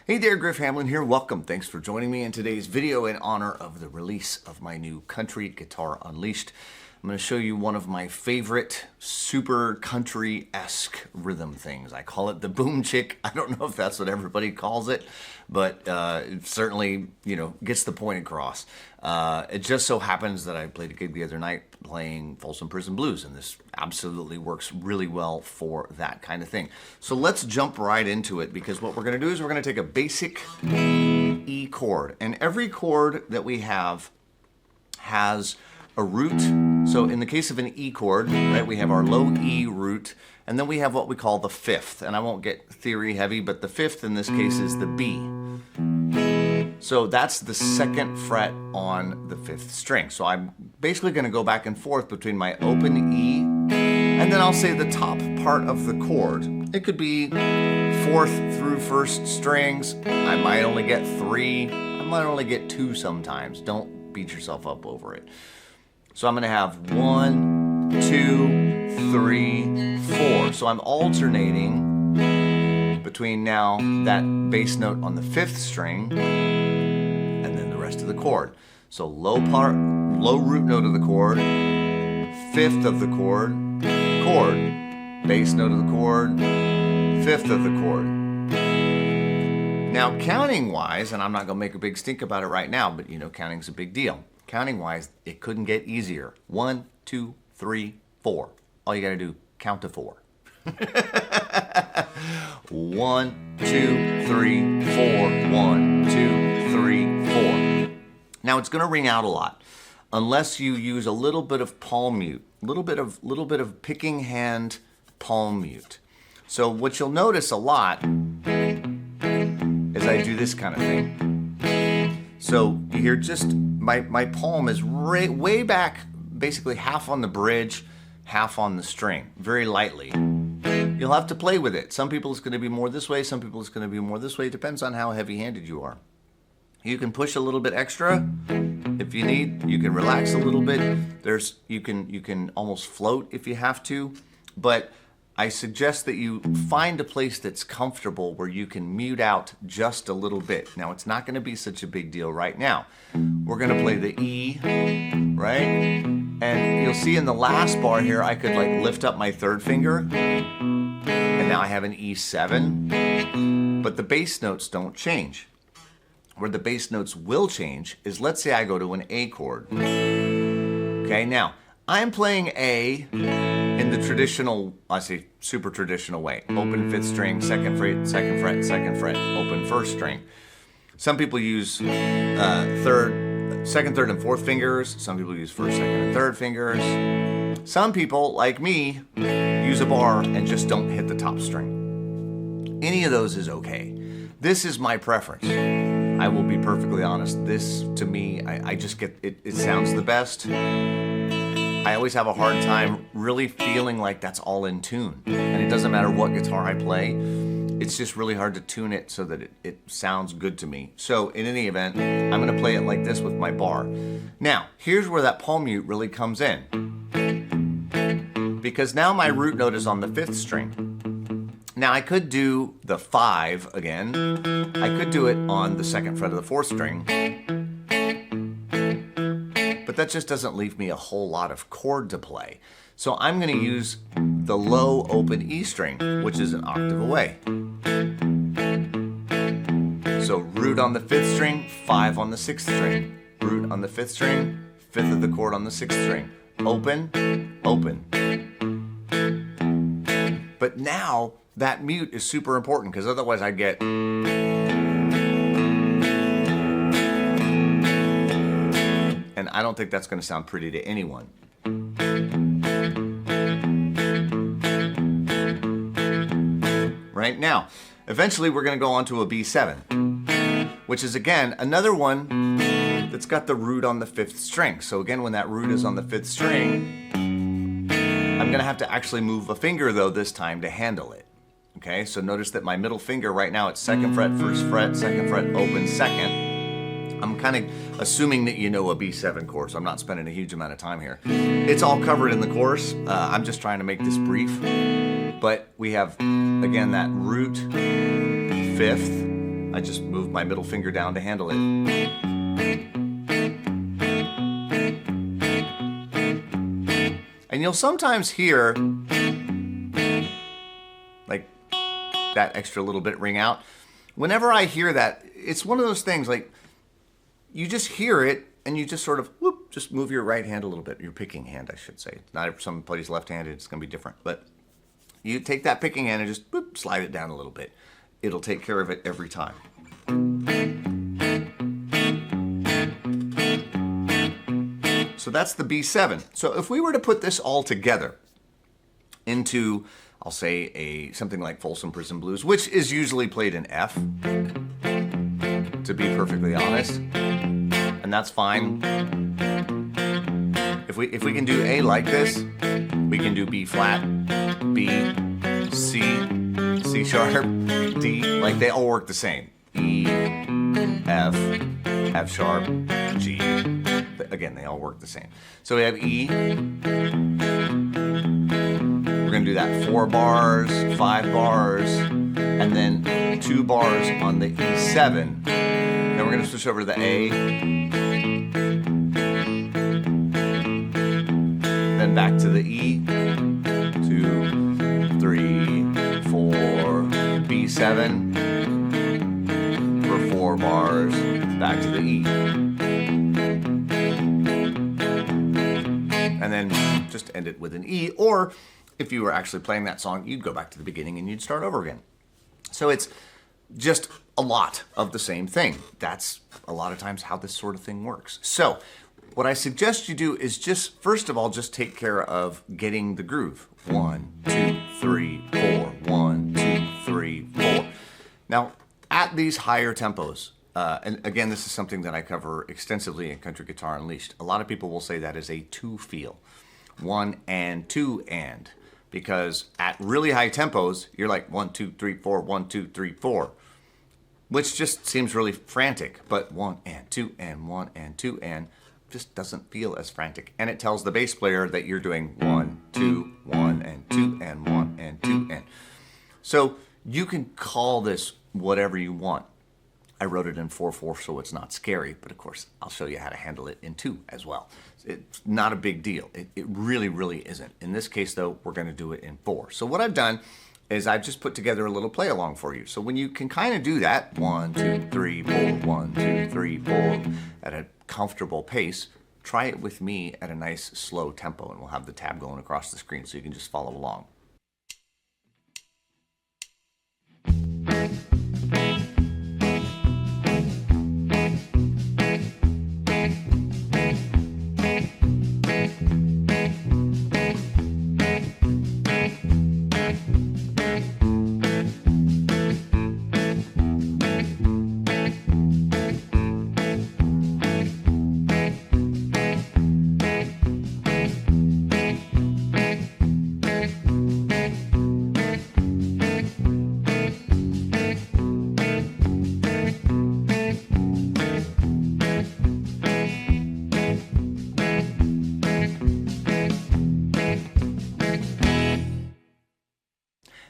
Hey there, Griff Hamlin here. Welcome. Thanks for joining me in today's video in honor of the release of my new Country Guitar Unleashed. I'm going to show you one of my favorite super country-esque rhythm things. I call it the boom chick. I don't know if that's what everybody calls it, but it certainly, gets the point across. It just so happens that I played a gig the other night playing Folsom Prison Blues, and this absolutely works really well for that kind of thing. So let's jump right into it, because what we're going to do is we're going to take a basic E chord, and every chord that we have has a root. So in the case of an E chord, right, we have our low E root, and then we have what we call the fifth. And I won't get theory heavy, but the fifth in this case is the B. So that's the second fret on the fifth string. So I'm basically going to go back and forth between my open E, and then I'll say the top part of the chord. It could be fourth through first strings. I might only get 3. I might only get 2 sometimes. Don't beat yourself up over it. So I'm going to have 1, 2, 3, 4. So I'm alternating between now that bass note on the 5th string and then the rest of the chord. So low root note of the chord, 5th of the chord, bass note of the chord, 5th of the chord. Now counting wise, and I'm not going to make a big stink about it right now, but counting's a big deal. Counting wise, it couldn't get easier. 1, 2, 3, 4. All you got to do, count to 4. 1, 2, 3, 4. 1, 2, 3, 4. Now it's going to ring out a lot, unless you use a little bit of palm mute, a little bit of picking hand palm mute. So what you'll notice a lot is I do this kind of thing. So you hear just my palm is way back, basically half on the bridge, half on the string, very lightly. You'll have to play with it. Some people it's going to be more this way, some people it's going to be more this way. It depends on how heavy-handed you are. You can push a little bit extra if you need. You can relax a little bit. You can almost float if you have to, but I suggest that you find a place that's comfortable where you can mute out just a little bit. Now, it's not going to be such a big deal right now. We're going to play the E, right? And you'll see in the last bar here, I could lift up my 3rd finger, and now I have an E7, but the bass notes don't change. Where the bass notes will change is, let's say I go to an A chord. Okay, now, I'm playing A in the traditional, I say super traditional way. Open 5th string, 2nd fret, 2nd fret, 2nd fret, open 1st string. Some people use 2nd, 3rd, and 4th fingers. Some people use 1st, 2nd, and 3rd fingers. Some people, like me, use a bar and just don't hit the top string. Any of those is okay. This is my preference. I will be perfectly honest. This, to me, I just get, it sounds the best. I always have a hard time really feeling like that's all in tune. And it doesn't matter what guitar I play, it's just really hard to tune it so that it sounds good to me. So in any event, I'm going to play it like this with my bar. Now, here's where that palm mute really comes in. Because now my root note is on the 5th string. Now I could do the 5 again. I could do it on the 2nd fret of the 4th string. But that just doesn't leave me a whole lot of chord to play. So I'm going to use the low open E string, which is an octave away. So root on the 5th string, 5 on the 6th string. Root on the 5th string, 5th of the chord on the 6th string. Open, open. But now that mute is super important, because otherwise I get... And I don't think that's going to sound pretty to anyone. Right now, eventually we're going to go on to a B7, which is again another one that's got the root on the 5th string. So again, when that root is on the 5th string, I'm going to have to actually move a finger though this time to handle it. Okay, so notice that my middle finger right now, it's 2nd fret, 1st fret, 2nd fret, open, 2nd. I'm kind of assuming that you know a B7 chord, so I'm not spending a huge amount of time here. It's all covered in the course. I'm just trying to make this brief. But we have, again, that root 5th, I just move my middle finger down to handle it. And you'll sometimes hear like that extra little bit ring out. Whenever I hear that, it's one of those things like you just hear it and you just sort of whoop, just move your right hand a little bit, your picking hand, I should say. Not if somebody's left-handed, it's going to be different. But you take that picking hand and just whoop, slide it down a little bit. It'll take care of it every time. So that's the B7. So if we were to put this all together into, I'll say, something like Folsom Prison Blues, which is usually played in F, to be perfectly honest, and that's fine. If we can do A like this, we can do B flat, B, C, C sharp, D, like they all work the same. E, F, F sharp, G. Again, they all work the same. So we have E. We're going to do that 4 bars, 5 bars, and then 2 bars on the E7. Then we're going to switch over to the A. Then back to the E. 2, 3, 4, B7 for 4 bars. Back to the E. And then just end it with an E, or if you were actually playing that song, you'd go back to the beginning and you'd start over again. So it's just a lot of the same thing. That's a lot of times how this sort of thing works. So what I suggest you do is just, first of all, just take care of getting the groove. 1, 2, 3, 4. 1, 2, 3, 4. Now, at these higher tempos, and again, this is something that I cover extensively in Country Guitar Unleashed. A lot of people will say that is a 2 feel. 1 and 2 and. Because at really high tempos, you're like 1, 2, 3, 4, 1, 2, 3, 4. Which just seems really frantic. But 1 and 2 and 1 and 2 and just doesn't feel as frantic. And it tells the bass player that you're doing 1, 2, 1 and 2 and 1 and 2 and. So you can call this whatever you want. I wrote it in 4/4 so it's not scary, but of course I'll show you how to handle it in 2 as well. It's not a big deal. It really, really isn't. In this case though, we're going to do it in 4. So what I've done is I've just put together a little play along for you. So when you can kind of do that, 1, 2, 3, 4, 1, 2, 3, 4, at a comfortable pace, try it with me at a nice slow tempo, and we'll have the tab going across the screen so you can just follow along.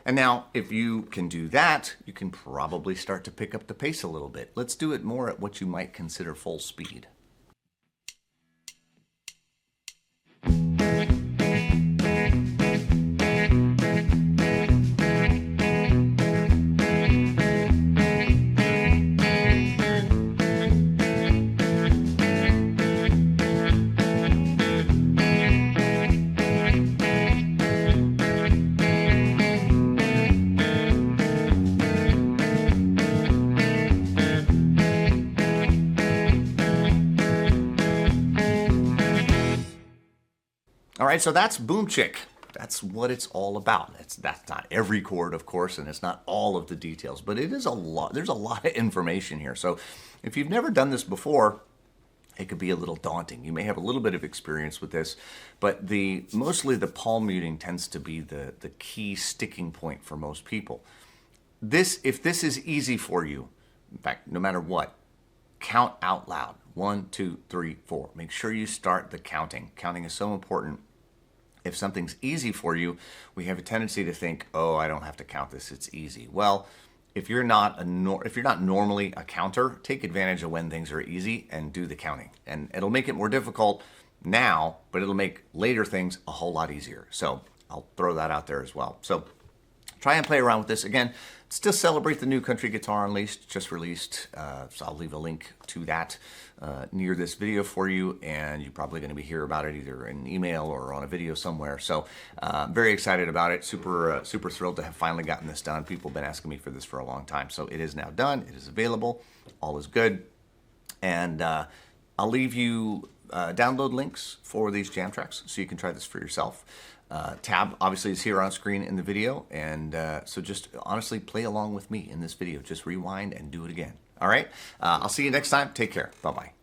And now, if you can do that, you can probably start to pick up the pace a little bit. Let's do it more at what you might consider full speed. All right, so that's Boom Chick. That's what it's all about. That's not every chord, of course, and it's not all of the details, but it is a lot. There's a lot of information here. So if you've never done this before, it could be a little daunting. You may have a little bit of experience with this, but mostly the palm muting tends to be the key sticking point for most people. If this is easy for you, in fact, no matter what, count out loud. 1, 2, 3, 4. Make sure you start the counting. Counting is so important. If something's easy for you, we have a tendency to think, oh, I don't have to count this, it's easy. Well, if you're not normally a counter, take advantage of when things are easy and do the counting. And it'll make it more difficult now, but it'll make later things a whole lot easier. So I'll throw that out there as well. So try and play around with this. Again, still celebrate the new Country Guitar Unleashed, just released. So I'll leave a link to that near this video for you, and you're probably going to hear about it either in email or on a video somewhere. So very excited about it. Super thrilled to have finally gotten this done. People have been asking me for this for a long time. So it is now done. It is available. All is good. And I'll leave you download links for these jam tracks so you can try this for yourself. Tab obviously is here on screen in the video, and so just honestly play along with me in this video. Just rewind and do it again. All right? I'll see you next time. Take care. Bye-bye.